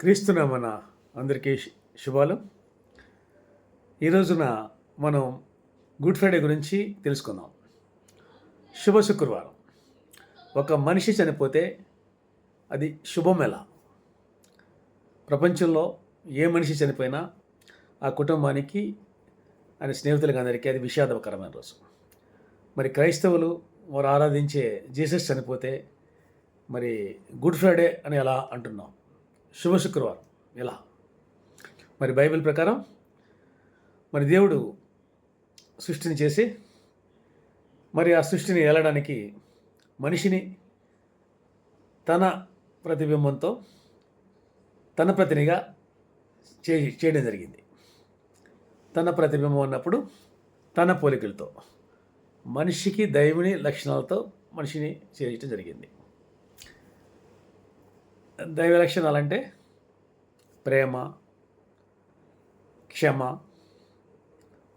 క్రీస్తునామన అందరికీ శుభాలు. ఈ రోజున మనం గుడ్ ఫ్రైడే గురించి తెలుసుకుందాం. శుభ శుక్రవారం. ఒక మనిషి చనిపోతే అది శుభం ఎలా? ప్రపంచంలో ఏ మనిషి చనిపోయినా ఆ కుటుంబానికి ఆయన స్నేహితులకి అందరికీ అది విషాదకరమైన రోజు. మరి క్రైస్తవులు వారు ఆరాధించే జీసస్ చనిపోతే మరి గుడ్ ఫ్రైడే అని ఎలా అంటున్నాం? శుభ శుక్రవారం ఎలా? మరి బైబిల్ ప్రకారం మరి దేవుడు సృష్టిని చేసి మరి ఆ సృష్టిని ఏలడానికి మనిషిని తన ప్రతిబింబంతో తన ప్రతినిగా చేయడం జరిగింది. తన ప్రతిబింబం అన్నప్పుడు తన పోలికలతో మనిషికి దైవుని లక్షణాలతో మనిషిని చేయటం జరిగింది. దైవ లక్షణాలంటే ప్రేమ, క్షమ,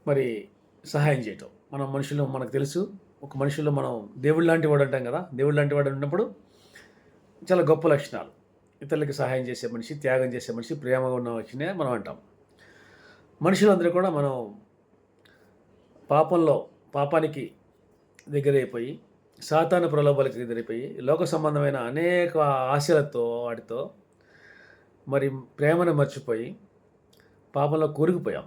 మరి సహాయం చేయటం. మనుషులు మనకు తెలుసు, ఒక మనుషుల్లో మనం దేవుడు లాంటి వాడు అంటాం కదా. దేవుడు లాంటి వాడు ఉన్నప్పుడు చాలా గొప్ప లక్షణాలు. ఇతరులకి సహాయం చేసే మనిషి, త్యాగం చేసే మనిషి, ప్రేమగా ఉన్న మనిషినే మనం అంటాం. మనుషులందరూ కూడా మనం పాపానికి దగ్గరైపోయి, సాతాను ప్రలోభాలకు ఎదురైపోయి, లోక సంబంధమైన అనేక ఆశలతో వాటితో మరి ప్రేమను మర్చిపోయి పాపంలో కూరుకుపోయాం.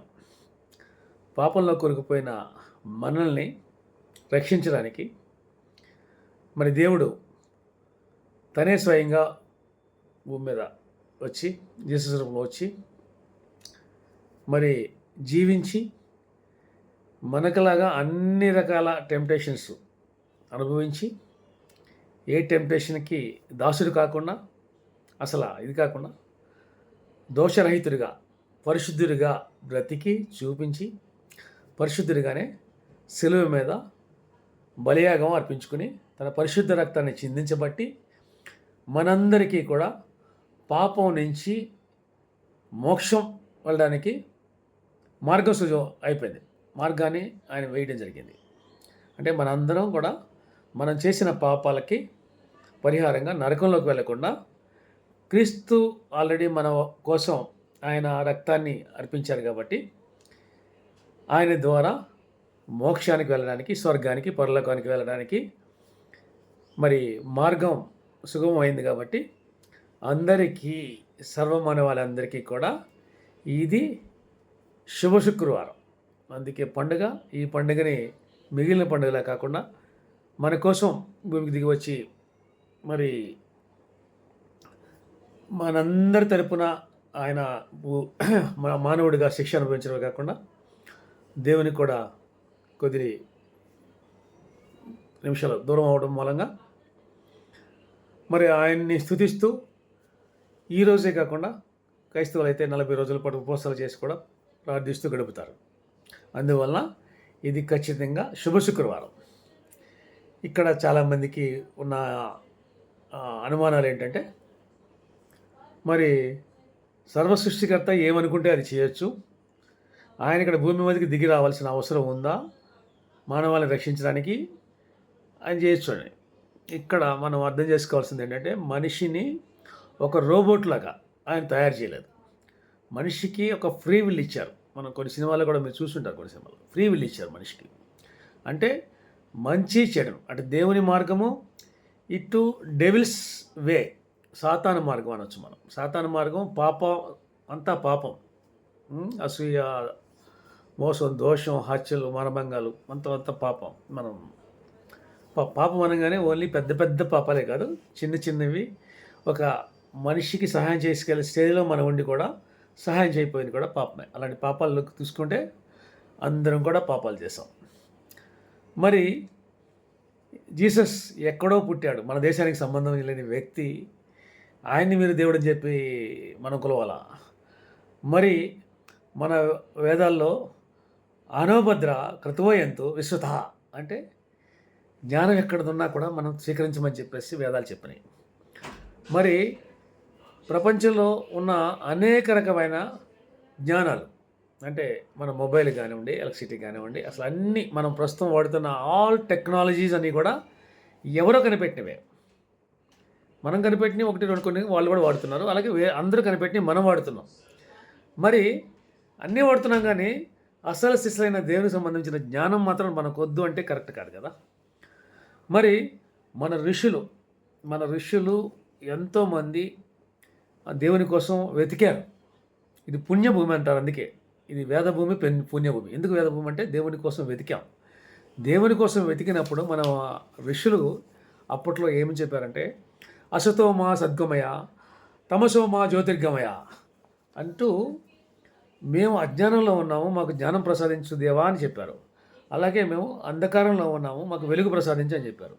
పాపంలో కూరుకుపోయిన మనల్ని రక్షించడానికి మరి దేవుడు తనే స్వయంగా భూమి మీద వచ్చి జీసస్ రూపంలో వచ్చి మరి జీవించి మనకులాగా అన్ని రకాల టెంప్టేషన్స్ అనుభవించి ఏ టెంప్టేషన్కి దాసుడు కాకుండా, అసలు ఇది కాకుండా దోషరహితుడిగా పరిశుద్ధుడిగా బ్రతికి చూపించి పరిశుద్ధుడిగానే సిలువ మీద బలియాగం అర్పించుకుని తన పరిశుద్ధ రక్తాన్ని చిందించబట్టి మనందరికీ కూడా పాపం నుంచి మోక్షం వెళ్ళడానికి మార్గం సుజం అయిపోయింది. మార్గాన్ని ఆయన వేయడం జరిగింది. అంటే మనందరం కూడా మనం చేసిన పాపాలకి పరిహారంగా నరకంలోకి వెళ్లకుండా క్రీస్తు ఆల్రెడీ మన కోసం ఆయన రక్తాన్ని అర్పించారు కాబట్టి ఆయన ద్వారా మోక్షానికి వెళ్ళడానికి, స్వర్గానికి, పరలోకానికి వెళ్ళడానికి మరి మార్గం సుగమమైంది. కాబట్టి అందరికీ, సర్వమానవాళ్ళందరికీ కూడా ఇది శుభ శుక్రవారం. అందుకే పండుగ. ఈ పండుగని మిగిలిన పండుగలా కాకుండా మన కోసం భూమికి దిగి వచ్చి మరి మనందరి తరపున ఆయన మానవుడిగా శిక్ష అనుభవించడమే కాకుండా దేవునికి కూడా కొద్ది నిమిషాలు దూరం అవడం మూలంగా మరి ఆయన్ని స్తుతిస్తూ ఈరోజే కాకుండా క్రైస్తవులు అయితే 40 రోజుల పాటు ఉపవాసాలు చేసి కూడా ప్రార్థిస్తూ గడుపుతారు. అందువలన ఇది ఖచ్చితంగా శుభ శుక్రవారం. ఇక్కడ చాలామందికి ఉన్న అనుమానాలు ఏంటంటే, మరి సర్వసృష్టికర్త ఏమనుకుంటే అది చేయొచ్చు, ఆయన ఇక్కడ భూమి మీదకి దిగి రావాల్సిన అవసరం ఉందా, మానవాళిని రక్షించడానికి ఆయన చేయొచ్చు అని. ఇక్కడ మనం అర్థం చేసుకోవాల్సింది ఏంటంటే, మనిషిని ఒక రోబోట్ లాగా ఆయన తయారు చేయలేదు. మనిషికి ఒక ఫ్రీ విల్ ఇచ్చారు. మనం కొన్ని సినిమాల్లో కూడా మీరు చూస్తుంటారు, కొన్ని సినిమాలు ఫ్రీ విల్ ఇచ్చారు మనిషికి. అంటే మంచి చెడు, అంటే దేవుని మార్గము, ఇటు డెవిల్స్ వే, సాతాను మార్గం అనొచ్చు మనం. సాతాను మార్గం పాపం, అంతా పాపం, అసూయ, మోసం, దోషం, హత్యలు, మానభంగాలు, అంతా పాపం. మనం పాపం అనగానే ఓన్లీ పెద్ద పెద్ద పాపాలే కాదు, చిన్న చిన్నవి. ఒక మనిషికి సహాయం చేసుకెళ్ళే స్టేజ్లో మనం ఉండి కూడా సహాయం చేయకపోయింది కూడా పాపమే. అలాంటి పాపాలు తీసుకుంటే అందరం కూడా పాపాలు చేసాం. మరి జీసస్ ఎక్కడో పుట్టాడు, మన దేశానికి సంబంధం లేని వ్యక్తి, ఆయన్ని మీరు దేవుడు అని చెప్పి మనం కొలవాలా? మరి మన వేదాల్లో అనోభద్ర క్రతువయంతు విశ్వత అంటే జ్ఞానం ఎక్కడదున్నా కూడా మనం స్వీకరించమని చెప్పేసి వేదాలు చెప్పినాయి. మరి ప్రపంచంలో ఉన్న అనేక రకమైన జ్ఞానాలు, అంటే మన మొబైల్ కానివ్వండి, ఎలక్ట్రిసిటీ కానివ్వండి, అసలు అన్నీ మనం ప్రస్తుతం వాడుతున్న ఆల్ టెక్నాలజీస్ అన్నీ కూడా ఎవరో కనిపెట్టినవే. మనం కనిపెట్టినవి 1, 2 కొన్ని వాళ్ళు కూడా వాడుతున్నారు. అలాగే అందరూ కనిపెట్టినవి మనం వాడుతున్నాం. మరి అన్నీ వాడుతున్నాం కానీ అసలు సిసలైన దేవునికి సంబంధించిన జ్ఞానం మాత్రం మనకొద్దు అంటే కరెక్ట్ కాదు కదా. మరి మన ఋషులు ఎంతోమంది ఆ దేవుని కోసం వెతికారు. ఇది పుణ్యభూమి అంటారు. అందుకే ఇది వేదభూమి, పుణ్యభూమి. ఎందుకు వేదభూమి అంటే దేవుని కోసం వెతికాం. దేవుని కోసం వెతికినప్పుడు మన ఋషులు అప్పట్లో ఏమి చెప్పారంటే అసతో మా సద్గమయ, తమసో మా జ్యోతిర్గమయ అంటూ మేము అజ్ఞానంలో ఉన్నాము, మాకు జ్ఞానం ప్రసాదించు దేవా అని చెప్పారు. అలాగే మేము అంధకారంలో ఉన్నాము, మాకు వెలుగు ప్రసాదించు అని చెప్పారు.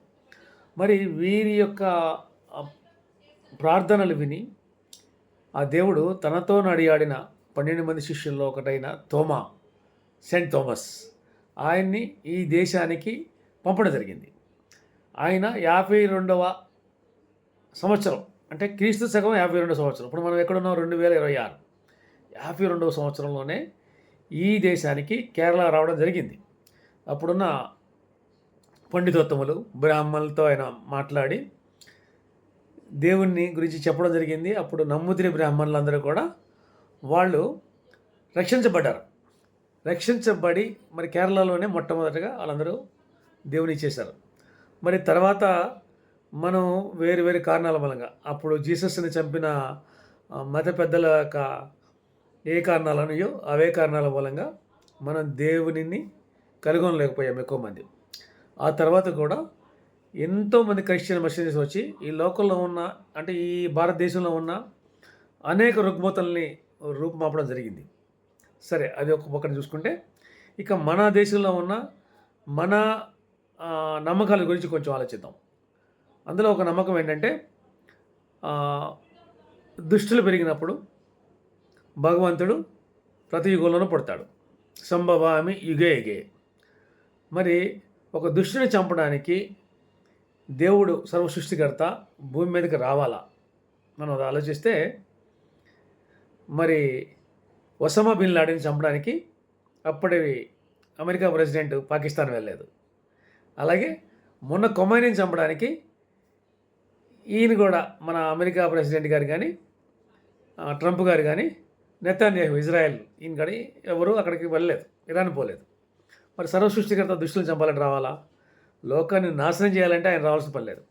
మరి వీరి యొక్క ప్రార్థనలు విని ఆ దేవుడు తనతో నడియాడిన 12 మంది శిష్యుల్లో ఒకటైన సెయింట్ థామస్ ఆయన్ని ఈ దేశానికి పంపడం జరిగింది. ఆయన 52వ సంవత్సరం అంటే క్రీస్తు శకం 52వ సంవత్సరం. ఇప్పుడు మనం ఎక్కడున్నాం 2026. 52వ సంవత్సరంలోనే ఈ దేశానికి కేరళ రావడం జరిగింది. అప్పుడున్న పండితోత్తములు బ్రాహ్మణులతో ఆయన మాట్లాడి దేవుని గురించి చెప్పడం జరిగింది. అప్పుడు నమ్ముతిరి బ్రాహ్మణులందరూ కూడా వాళ్ళు రక్షించబడి మరి కేరళలోనే మొట్టమొదటిగా వాళ్ళందరూ దేవుని ఇచ్చేశారు. మరి తర్వాత మనం వేరు వేరు కారణాల మూలంగా అప్పుడు జీసస్ని చంపిన మత పెద్దల యొక్క ఏ కారణాలనయో అవే కారణాల మూలంగా మనం దేవునిని కనుగొనలేకపోయాం ఎక్కువ మంది. ఆ తర్వాత కూడా ఎంతోమంది క్రిస్టియన్ మిషనరీస్ వచ్చి ఈ లోకల్లో ఉన్న అంటే ఈ భారతదేశంలో ఉన్న అనేక రుగ్మతల్ని రూపుమాపడం జరిగింది. సరే, అది ఒక పక్కన చూసుకుంటే ఇక మన దేశంలో ఉన్న మన నమ్మకాల గురించి కొంచెం ఆలోచిద్దాం. అందులో ఒక నమ్మకం ఏంటంటే దుష్టులు పెరిగినప్పుడు భగవంతుడు ప్రతి యుగంలోనూ పుడతాడు. సంభవామి యుగే. మరి ఒక దుష్టుని చంపడానికి దేవుడు సర్వసృష్టికర్త భూమి మీదకి రావాలా? మనం అది ఆలోచిస్తే మరి ఒసామా బిన్ లాడెన్ చంపడానికి అప్పటి అమెరికా ప్రెసిడెంట్ పాకిస్తాన్ వెళ్ళలేదు. అలాగే మొన్న కొమైనీని చంపడానికి ఈయన కూడా మన అమెరికా ప్రెసిడెంట్ గారు కానీ ట్రంప్ గారు కానీ నెతన్యాహు ఇజ్రాయెల్ ఈయన కానీ ఎవరు అక్కడికి వెళ్ళలేదు, ఇరాన్ పోలేదు. మరి సర్వసృష్టికర్త దుష్టులను చంపాలని రావాలా? లోకాన్ని నాశనం చేయాలంటే ఆయన రావాల్సిన పని లేదు.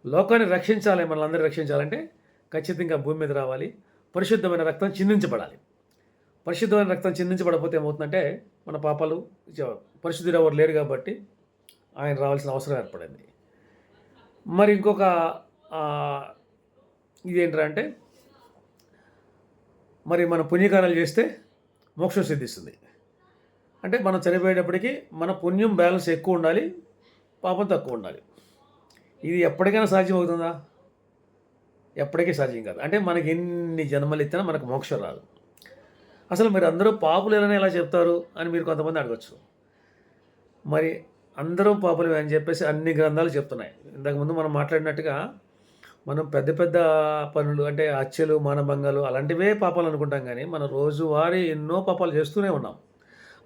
లోకాన్ని రక్షించాలి, మనల్ని రక్షించాలంటే ఖచ్చితంగా భూమి మీద రావాలి. పరిశుద్ధమైన రక్తం చిందించబడాలి. పరిశుద్ధమైన రక్తం చిందించబడకపోతే ఏమవుతుందంటే మన పాపాలు పరిశుద్ధులు ఎవరు లేరు కాబట్టి ఆయన రావాల్సిన అవసరం ఏర్పడింది. మరి ఇంకొక ఇదేంటంటే మరి మన పుణ్యకార్యాలు చేస్తే మోక్షం సిద్ధిస్తుంది. అంటే మనం చనిపోయేటప్పటికి మన పుణ్యం బ్యాలెన్స్ ఎక్కువ ఉండాలి, పాపం తక్కువ ఉండాలి. ఇది ఎప్పటికైనా సాధ్యం అవుతుందా? ఎప్పటికీ సాధ్యం కాదు. అంటే మనకి ఎన్ని జన్మలు ఎత్తినా మనకు మోక్షం రాదు. అసలు మీరు అందరూ పాపులేనని ఎలా చెప్తారు అని మీరు కొంతమంది అడగచ్చు. మరి అందరూ పాపులే అని చెప్పేసి అన్ని గ్రంథాలు చెప్తున్నాయి. ఇంతకుముందు మనం మాట్లాడినట్టుగా మనం పెద్ద పెద్ద పనులు అంటే హత్యలు, మానభంగాలు అలాంటివే పాపాలు అనుకుంటాం, కానీ మనం రోజువారీ ఎన్నో పాపాలు చేస్తూనే ఉన్నాం.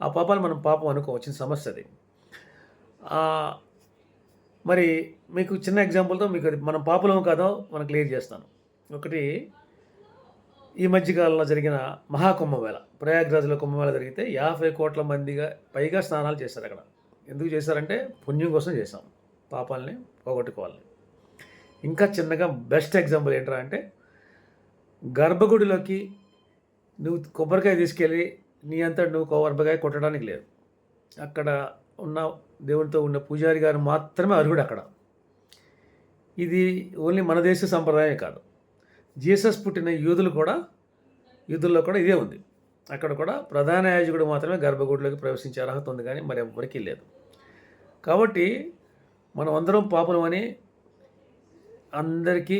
ఆ పాపాలు మనం పాపం అనుకోవచ్చిన సమస్య అది. మరి మీకు చిన్న ఎగ్జాంపుల్తో మీకు అది మనం పాపులమో కాదో మనం క్లియర్ చేస్తాను. ఒకటి, ఈ మధ్యకాలంలో జరిగిన మహాకుంభమేళ, ప్రయాగ్రాజ్లో కుంభమేళ జరిగితే 50 కోట్ల మందిగా పైగా స్నానాలు చేశారు అక్కడ. ఎందుకు చేశారంటే పుణ్యం కోసం చేశాం, పాపాలని పోగొట్టుకోవాలని. ఇంకా చిన్నగా బెస్ట్ ఎగ్జాంపుల్ ఏంట్రా అంటే గర్భగుడిలోకి నువ్వు కొబ్బరికాయ తీసుకెళ్ళి నీ అంతా నువ్వు కొబ్బరికాయ కొట్టడానికి లేదు. అక్కడ ఉన్న దేవునితో ఉన్న పూజారి గారు మాత్రమే అర్హుడు అక్కడ. ఇది ఓన్లీ మన దేశ సంప్రదాయం కాదు. జీసస్ పుట్టిన యూదుల్లో కూడా ఇదే ఉంది. అక్కడ కూడా ప్రధాన యాజకుడు మాత్రమే గర్భగుడిలోకి ప్రవేశించే అర్హత ఉంది, కానీ మరి ఎవరికీ లేదు. కాబట్టి మనం అందరం పాపులమని అందరికీ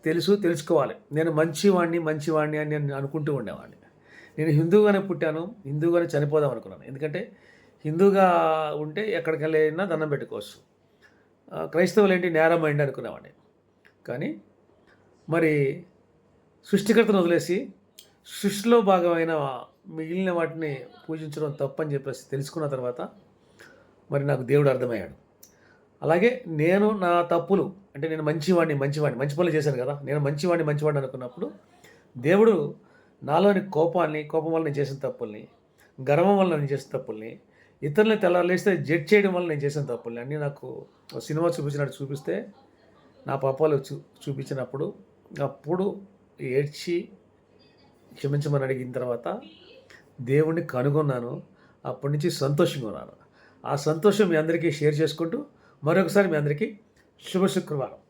తెలుసుకోవాలి. నేను మంచివాడిని అని నేను అనుకుంటూ ఉండేవాడిని. నేను హిందూగానే పుట్టాను, హిందూగానే చనిపోదాం అనుకున్నాను. ఎందుకంటే హిందూగా ఉంటే ఎక్కడికి వెళ్ళినా దండం పెట్టుకోవచ్చు, క్రైస్తవులు ఏంటి నేరమైండి అనుకునేవాడిని. కానీ మరి సృష్టికర్తను వదిలేసి సృష్టిలో భాగమైన మిగిలిన వాటిని పూజించడం తప్పని చెప్పేసి తెలుసుకున్న తర్వాత మరి నాకు దేవుడు అర్థమయ్యాడు. అలాగే నేను నా తప్పులు అంటే నేను మంచివాడిని మంచి పనులు చేశాను కదా, నేను మంచివాడిని అనుకున్నప్పుడు దేవుడు నాలోని కోపం వల్ల నేను చేసిన తప్పుల్ని, గర్వం వల్ల నేను చేసిన తప్పుల్ని, ఇతరులని తెల్లారలేస్తే జడ్జ్ చేయడం వల్ల నేను చేసిన తప్పుల్ని అన్నీ నాకు ఒక సినిమా చూపించినట్టు చూపిస్తే, నా పాపాలు చూపించినప్పుడు అప్పుడు ఏడ్చి క్షమించమని అడిగిన తర్వాత దేవుణ్ణి కనుగొన్నాను. అప్పటి నుంచి సంతోషంగా ఉన్నాను. ఆ సంతోషం మీ అందరికీ షేర్ చేసుకుంటూ మరొకసారి మీ అందరికీ శుభ శుక్రవారం.